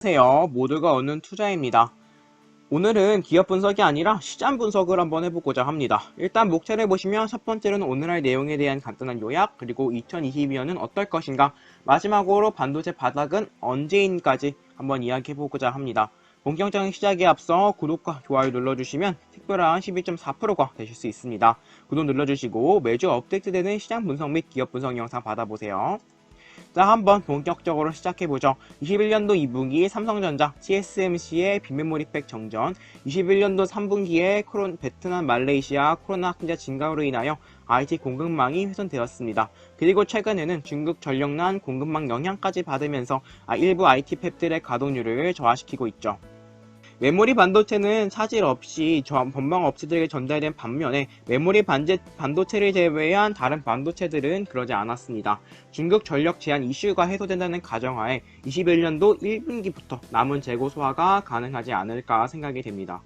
안녕하세요. 모두가 얻는 투자입니다. 오늘은 기업 분석이 아니라 시장 분석을 한번 해보고자 합니다. 일단 목차를 보시면 첫 번째로는 오늘의 내용에 대한 간단한 요약, 그리고 2022년은 어떨 것인가, 마지막으로 반도체 바닥은 언제인까지 한번 이야기해보고자 합니다. 본격적인 시작에 앞서 구독과 좋아요 눌러주시면 특별한 12.4%가 되실 수 있습니다. 구독 눌러주시고 매주 업데이트되는 시장 분석 및 기업 분석 영상 받아보세요. 자, 한번 본격적으로 시작해보죠. 21년도 2분기 삼성전자, TSMC의 빈메모리팩 정전, 21년도 3분기에 베트남, 말레이시아 코로나 확진자 증가로 인하여 IT 공급망이 훼손되었습니다. 그리고 최근에는 중국 전력난 공급망 영향까지 받으면서 일부 IT 팹들의 가동률을 저하시키고 있죠. 메모리 반도체는 차질 없이 전방 업체들에게 전달된 반면에 메모리 반도체를 제외한 다른 반도체들은 그러지 않았습니다. 중국 전력 제한 이슈가 해소된다는 가정하에 21년도 1분기부터 남은 재고 소화가 가능하지 않을까 생각이 됩니다.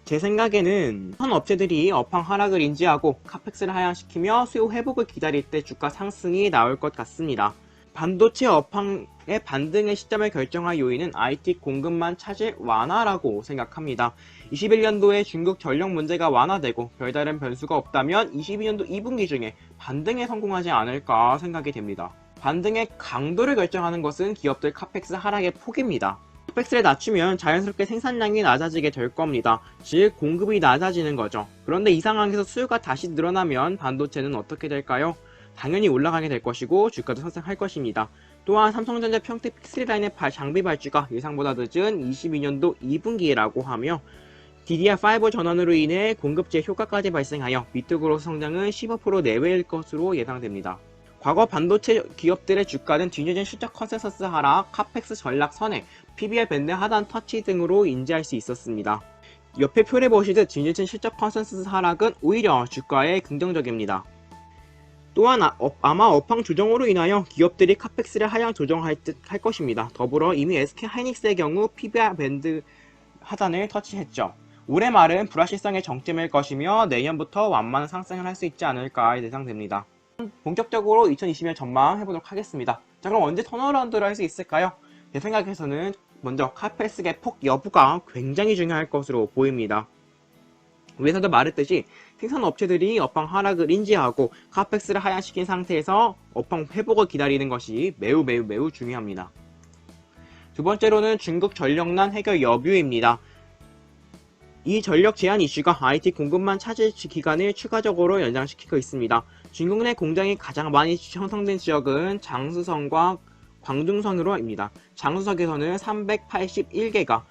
제 생각에는 선 업체들이 업황 하락을 인지하고 카펙스를 하향시키며 수요 회복을 기다릴 때 주가 상승이 나올 것 같습니다. 반도체 업황의 반등의 시점을 결정할 요인은 IT 공급만 차질 완화라고 생각합니다. 21년도에 중국 전력 문제가 완화되고 별다른 변수가 없다면 22년도 2분기 중에 반등에 성공하지 않을까 생각이 됩니다. 반등의 강도를 결정하는 것은 기업들 카펙스 하락의 폭입니다. 카펙스를 낮추면 자연스럽게 생산량이 낮아지게 될 겁니다. 즉 공급이 낮아지는 거죠. 그런데 이 상황에서 수요가 다시 늘어나면 반도체는 어떻게 될까요? 당연히 올라가게 될 것이고 주가도 상승할 것입니다. 또한 삼성전자 평택 픽셀라인의 장비 발주가 예상보다 늦은 22년도 2분기라고 하며 DDR5 전환으로 인해 공급제 효과까지 발생하여 비트그로스 성장은 15% 내외일 것으로 예상됩니다. 과거 반도체 기업들의 주가는 뒤늦은 실적 컨센서스 하락, 카펙스 전략 선행, PBR 밴드 하단 터치 등으로 인지할 수 있었습니다. 옆에 표를 보시듯 뒤늦은 실적 컨센서스 하락은 오히려 주가에 긍정적입니다. 또한 아마 업황 조정으로 인하여 기업들이 카펙스를 하향 조정할 듯 할 것입니다. 더불어 이미 SK 하이닉스의 경우 PBR 밴드 하단을 터치했죠. 올해 말은 불확실성의 정점일 것이며 내년부터 완만한 상승을 할 수 있지 않을까 예상됩니다. 본격적으로 2020년 전망해보도록 하겠습니다. 자, 그럼 언제 턴어라운드를 할 수 있을까요? 제 생각에서는 먼저 카펙스의 폭 여부가 굉장히 중요할 것으로 보입니다. 위에서도 말했듯이 생산업체들이 업황 하락을 인지하고 카펙스를 하향시킨 상태에서 업황 회복을 기다리는 것이 매우 중요합니다. 두 번째로는 중국 전력난 해결 여부입니다. 이 전력 제한 이슈가 IT 공급만 차질 기간을 추가적으로 연장시키고 있습니다. 중국 내 공장이 가장 많이 형성된 지역은 장수성과 광둥성으로입니다. 장수성에서는 381개가,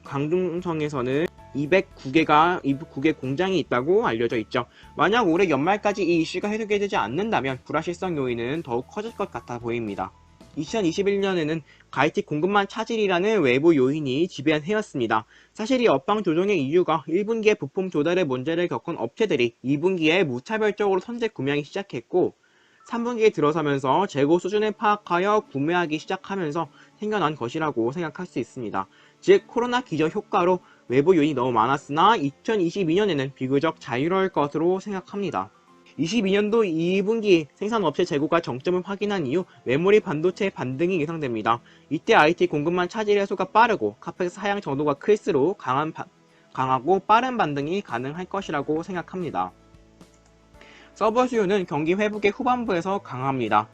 광둥성에서는 209개 공장이 있다고 알려져 있죠. 만약 올해 연말까지 이 이슈가 해소가 되지 않는다면 불확실성 요인은 더욱 커질 것 같아 보입니다. 2021년에는 IT 공급만 차질이라는 외부 요인이 지배한 해였습니다. 사실 이 업황 조정의 이유가 1분기에 부품 조달의 문제를 겪은 업체들이 2분기에 무차별적으로 선제 구매하기 시작했고 3분기에 들어서면서 재고 수준을 파악하여 구매하기 시작하면서 생겨난 것이라고 생각할 수 있습니다. 즉 코로나 기저 효과로 외부 요인이 너무 많았으나 2022년에는 비교적 자유로울 것으로 생각합니다. 22년도 2분기 생산업체 재고가 정점을 확인한 이후 메모리 반도체의 반등이 예상됩니다. 이때 IT 공급만 차질 해소가 빠르고 카펙스 하향 정도가 클수록 강하고 빠른 반등이 가능할 것이라고 생각합니다. 서버 수요는 경기 회복의 후반부에서 강합니다.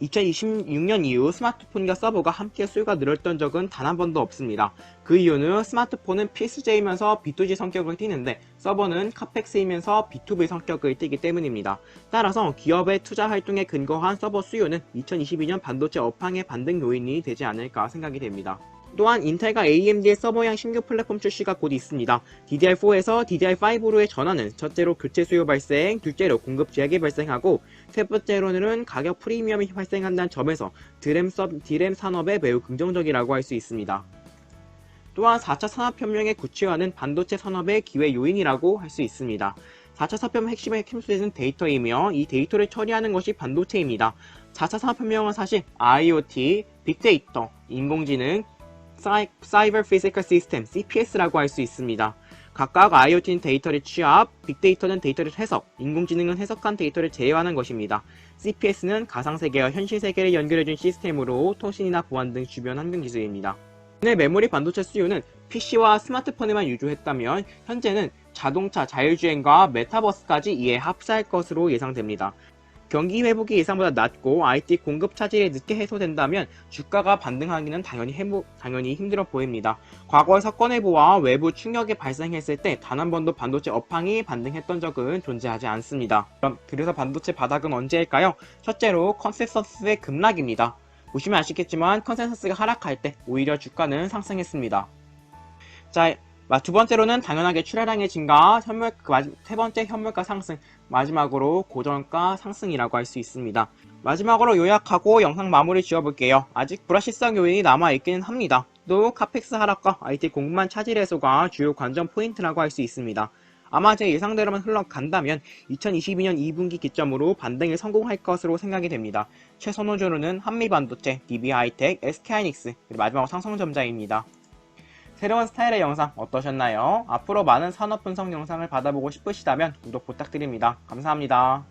2026년 이후 스마트폰과 서버가 함께 수요가 늘었던 적은 단 한 번도 없습니다. 그 이유는 스마트폰은 필수제이면서 B2G 성격을 띠는데 서버는 카펙스이면서 B2B 성격을 띠기 때문입니다. 따라서 기업의 투자 활동에 근거한 서버 수요는 2022년 반도체 업황의 반등 요인이 되지 않을까 생각이 됩니다. 또한 인텔과 AMD의 서버형 신규 플랫폼 출시가 곧 있습니다. DDR4에서 DDR5로의 전환은 첫째로 교체 수요 발생, 둘째로 공급 제약이 발생하고 세 번째로는 가격 프리미엄이 발생한다는 점에서 디램 산업에 매우 긍정적이라고 할 수 있습니다. 또한 4차 산업혁명의 구체화는 반도체 산업의 기회 요인이라고 할 수 있습니다. 4차 산업혁명 핵심의 소재는 데이터이며 이 데이터를 처리하는 것이 반도체입니다. 4차 산업혁명은 사실 IoT, 빅데이터, 인공지능, 사이버 피지컬 시스템, CPS라고 할 수 있습니다. 각각 IoT는 데이터를 취합, 빅데이터는 데이터를 해석, 인공지능은 해석한 데이터를 제어하는 것입니다. CPS는 가상세계와 현실세계를 연결해준 시스템으로 통신이나 보안 등 주변 환경 기술입니다. 오늘 메모리 반도체 수요는 PC와 스마트폰에만 유주했다면 현재는 자동차, 자율주행과 메타버스까지 이에 합사할 것으로 예상됩니다. 경기 회복이 예상보다 낮고 IT 공급 차질이 늦게 해소된다면 주가가 반등하기는 당연히 힘들어 보입니다. 과거의 사건 회부와 외부 충격이 발생했을 때 단 한 번도 반도체 업황이 반등했던 적은 존재하지 않습니다. 그래서 반도체 바닥은 언제일까요? 첫째로 컨센서스의 급락입니다. 보시면 아시겠지만 컨센서스가 하락할 때 오히려 주가는 상승했습니다. 자, 두 번째로는 당연하게 출하량의 증가, 세 번째 현물가 상승, 마지막으로 고정가 상승이라고 할 수 있습니다. 마지막으로 요약하고 영상 마무리 지어볼게요. 아직 불확실성 요인이 남아있기는 합니다. 또 카펙스 하락과 IT 공급망 차질 해소가 주요 관전 포인트라고 할 수 있습니다. 아마 제 예상대로만 흘러간다면 2022년 2분기 기점으로 반등에 성공할 것으로 생각이 됩니다. 최선호주로는 한미반도체, DB하이텍, SK하이닉스, 그리고 마지막으로 삼성전자입니다. 새로운 스타일의 영상 어떠셨나요? 앞으로 많은 산업 분석 영상을 받아보고 싶으시다면 구독 부탁드립니다. 감사합니다.